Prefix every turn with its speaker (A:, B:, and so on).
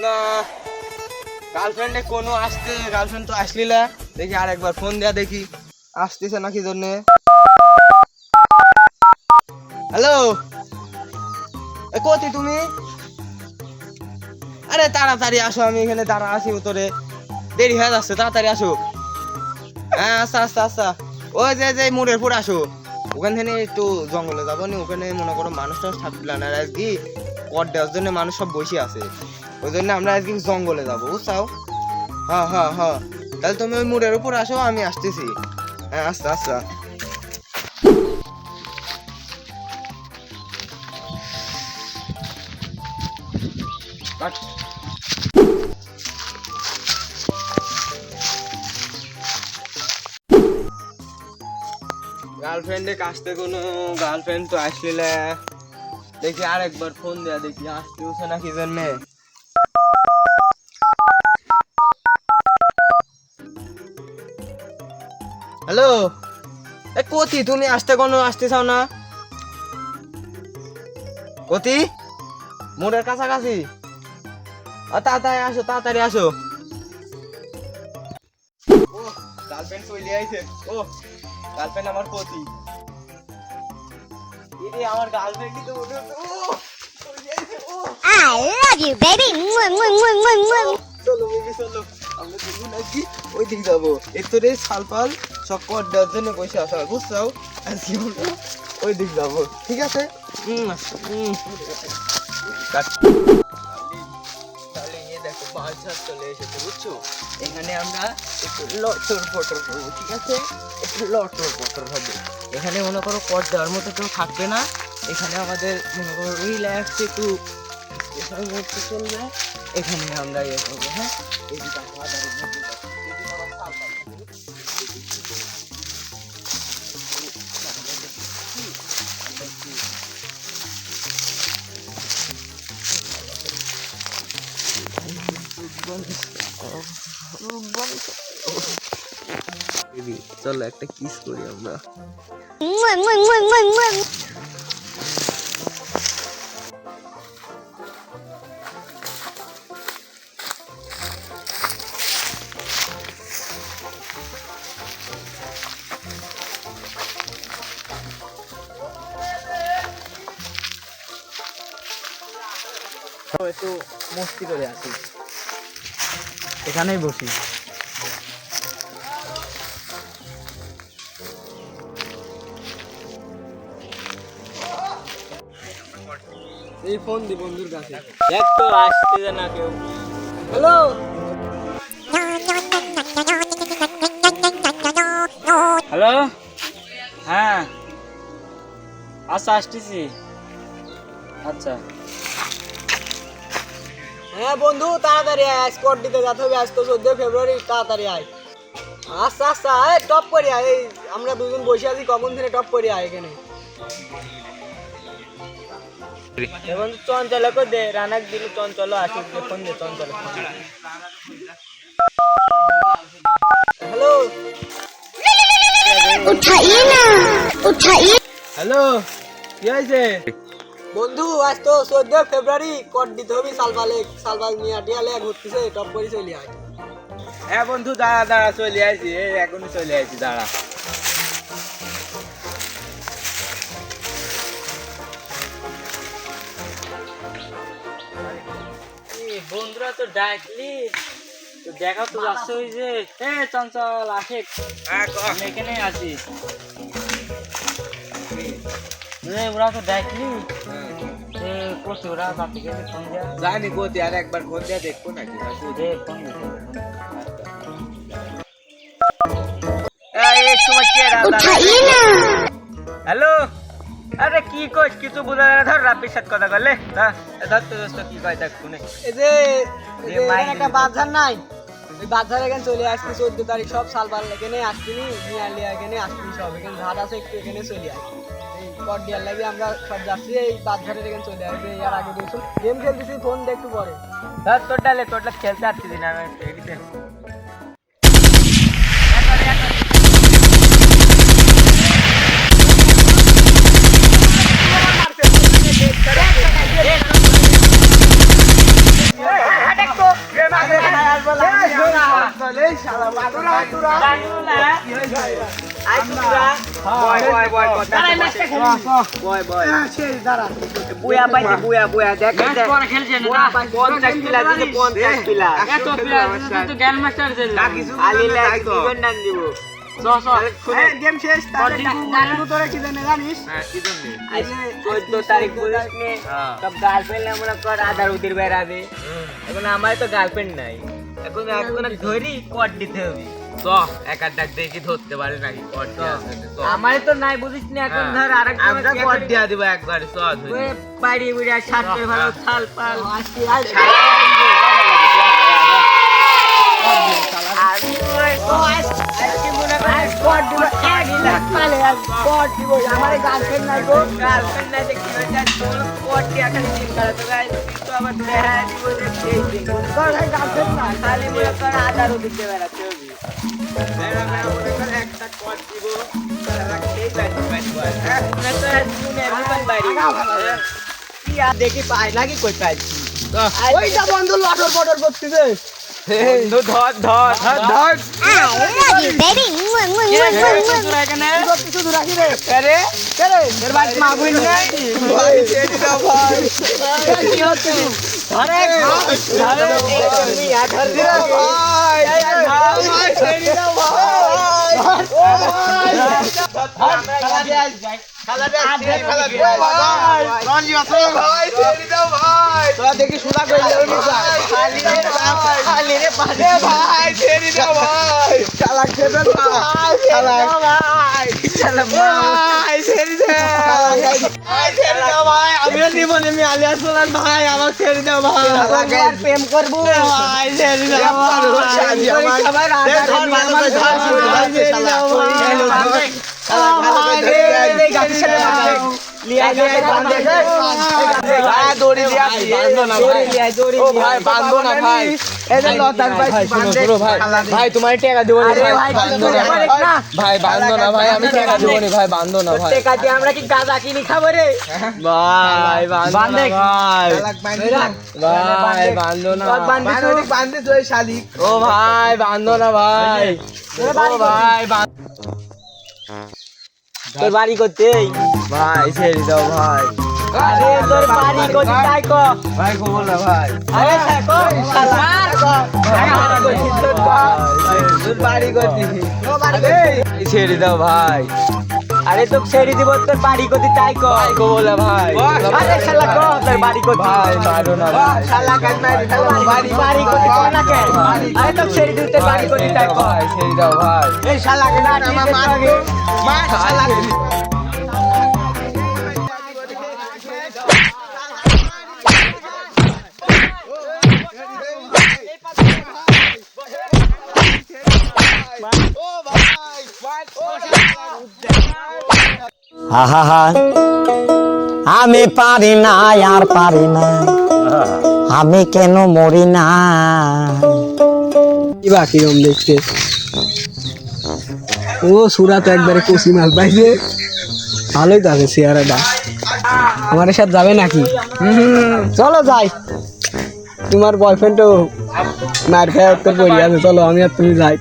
A: না গার্লফ্রেন্ডে কোনো আসতে, গার্লফ্রেন্ড তো আসলি না। দেখি আর একবার ফোন দেয়া দেখি আসতেছে নাকি জন্যে। হ্যালো, কোথায় তুমি? আরে তাড়াতাড়ি আসো, আমি এখানে দাঁড়া আছি উত্তরে, দেরি হয়ে যাচ্ছে, তাড়াতাড়ি আসো। হ্যাঁ আচ্ছা আচ্ছা আচ্ছা, ওই যে মোড়ের পর আসো। ওখান থেকে একটু জঙ্গলে যাবো নি, ওখানে মনে করো মানুষ টানুষ থাকবে না, আর কি কর দেওয়ার জন্য মানুষ সব বসে আছে, ওই জন্য আমরা আজকে জঙ্গলে যাবো বুঝছাও। হ্যাঁ হ্যাঁ হ্যাঁ, তাহলে তুমি ওই মোড়ের উপর আসো, আমি আসতেছি। হ্যাঁ আচ্ছা আচ্ছা। গার্লফ্রেন্ডে কাছতে কোনো গার্লফ্রেন্ড তো আসলে না। দেখি আর একবার ফোন দেয়া দেখি আসতেছে নাকি জন্যে। হ্যালো, এ কোথি তুমি আসতে কোনো আসতে চাও না? কোথি মোড়ের কাছাকাছি? তাড়াতাড়ি আসো, তাড়াতাড়ি আসো। ও গার্লফ্রেন্ড চলে আইছে। ও গার্লফ্রেন্ড আমার কোথি? ইরে আমার গার্লফ্রেন্ড কি তো ও চলে আইছে। ও
B: I love you, baby. Mwah, mwah, mwah, mwah, mwah.
A: চলো বেবি চলো, আমরা দেখবো নাকি ওই দিক যাবো। এর তোরে সালপাল সব কর দেওয়ার জন্য পয়সা আসা বুঝছাও, আজকে আমরা ওই দিক যাবো, ঠিক আছে? তাহলে ইয়ে দেখো মাছ ঝাড় চলে এসেছে বুঝছো, এখানে আমরা একটু লটর পটর করবো, ঠিক আছে? একটু লটর পটর হবে। এখানে মনে করো কর দেওয়ার মতো কেউ থাকবে না, এখানে আমাদের মনে করো রিল্যাক্স একটু এখানে মধ্যে চলবে, এখানে আমরা ইয়ে করবো। হ্যাঁ এদিকে আমাদের মধ্যে চলো একটা কিস করি আমরা।
B: Mwah, mwah, mwah, mwah, mwah.
A: একটু মস্তি করে আসি, এখানেই বসি। এই ফোন দি বন্ধুর কাছে, দেখ তো আসতে না কেউ। হ্যালো
C: হ্যালো, হ্যাঁ আচ্ছা আসতেছি। আচ্ছা
A: হ্যাঁ বন্ধু তাড়াতাড়ি আয়, স্কট দিতে যেতে হবে, আজ তো 14 ফেব্রুয়ারি, তাড়াতাড়ি আয়। আচ্ছা আচ্ছা এই টপ করে আয়, এই আমরা দুজন বসে আছি কখন থেকে, টপ করে আয় এখানে। বন্ধু চঞ্চল দে, রানাক দিল চঞ্চল আসুক, ফোন দে চঞ্চল। হ্যালো
B: उठाइए ना, उठाइए.
A: হ্যালো, কি হয়েছে বন্ধু? আজ তো 14 ফেব্রুয়ারি, কট দিতে হবে, সালবাল নিয়ে টিয়ালে ঘুরতেছে, টপ করে চলে আয়।
C: হ্যাঁ বন্ধু দাঁড়া দাঁড়া, চলে আসি, এই এখনই চলে আসি, দাঁড়া। বন্ধুরা তো ডাকলি, তো দেখা তো যাচ্ছে, ওই যে এ চঞ্চল আসে, আমি এখানে আছি। ওরা তো ডাকলি, করছে ওরা বাপি গেছে, ফোন দেওয়া
A: জানি কোথায়, আর একবার ফোন দিয়ে দেখবো নাকি।
C: ফোন
B: उठाइए ना.
C: হ্যালো, আরে কি কইস, কিছু বুঝা যায় না, ধর রাব্বির সাথে কথা বললে, ধর তো দোস্ত কি কয় দেখ শুনে।
A: এই যে এখানে একটা বাজার নাই, ওই বাজার এখানে চলে আসছি 14 তারিখ, সব সালবাল এখানে আসছিনি, নিয়ালিয়া এখানে আসছি, সব এখানে ধার আছে, একটু এখানে চলে আসছি। এই কর্ডিয়াল লাগে আমরা সব যাচ্ছি, এই বাজারের এখানে চলে আসবে। এর আগে দেখুন গেম খেলতেছি, ফোন দে একটু পরে।
C: ধর তোরটা খেলতে আসছিস না, আমি দাঁড়াই ম্যাচটা খেলি
D: বুয়া পাইছে বুয়া দেখ
C: ম্যাচ পরে খেলছেন না
D: 50 প্লাস দিতে 50 প্লাস
C: এত প্লেয়ার তো গ্র্যান্ড মাস্টার দিল
D: আলি লাগ দিবেন ডান দিব
C: গেম শেষ
D: ডাকু তোরা কি জানে জানিস 14 তারিখ বলিস নে সব গার্লফ্রেন্ড না মনে কর আধার উদির বেরাবে এখন আমার তো গার্লফ্রেন্ড নাই এখন ধরি কট দিতে হবে আমার তো নাই বুঝিস না এখন ধর আরেক আমরা কট দিয়া দিব একবার বাড়ি বুড়ি আর শার্ট করে ভালো থাল পাল দেখি পাই নাকি কই পাইছি
A: ওইটা বন্ধু লটর পটর করতেছে
D: বন্ধু ধর ধর ধর
B: I love you, baby.
A: কিছু দূর রাখি রে আরে আরে এর বাদ মা বুইন নাই ভাই ছেড়ে দাও ভাই কি হচ্ছে আরে ধরে তুমি আ ধর দিও ভাই ভাই ছেড়ে দাও ভাই ও ভাই খালা দে খালা দে খালা দে ভাই রঞ্জি আসো ভাই ছেড়ে দাও ভাই তোরা দেখি সুদা কইলে ওনি খালি রে ভাই খালি রে পারে ভাই ছেড়ে দাও ভাই শালা খেবে ভাই শালা ভাই শালা ভাই ছেড়ে দাও ভাই ছেড়ে দাও ভাই আমি নিব না আমি আলিয়া সোনার ভাই আমাকে ছেড়ে দাও ভাই
D: আমাকে প্রেম করব
A: ভাই ছেড়ে দাও ভাই
D: সবার আধার আমার
A: শালা দড়ি ভাই বাঁধো না ভাই ভাই তোমার টাকা দেবো ভাই বাঁধো না ভাই আমি টাকা দেবো ভাই বাঁধো না ভাই
D: আমরা কি গাঁজা কিনি খাবো রে
A: ভাই বাঁধো না ভাই ভাই বাঁধো না ও ভাই বাঁধো না ভাই ও ভাই
D: তোর বাড়ি করতে
A: ভাই ছেড়ে দাও ভাই
D: আরে তোর বাড়ি করতে তাই কো
A: ভাই খবর না ভাই
D: আরে কো
A: তোর বাড়ি করতেছি ছেড়ে দাও ভাই
D: আরে তো ছেড়ে দিব তোর বাড়ি করতে তাই কো
A: ভাই খবর না ভাই
D: আরে শালা কো তোর বাড়ি করতে
A: ভাই মারো না ভাই
D: শালা কাজ মারি বাড়ি বাড়ি করতে কো না কে আরে তো ছেড়ে দিতে তোর বাড়ি করতে তাই কো
A: ভাই ছেড়ে দাও ভাই
D: এই শালা কে না
A: মার শালা
E: আহা আমি পারি না আর পারি না আমি কেন মরি না
F: কিবা কিরম দেখতে ও সুরা তো একবারে কষি মাল পাইছে ভালোই তো আছে চেহারাটা আমার সাথে যাবে নাকি চলো যাই তোমার বয়ফ্রেন্ডও মার খায় উত্তর পড়ি আছে চলো আমি আর তুমি যাই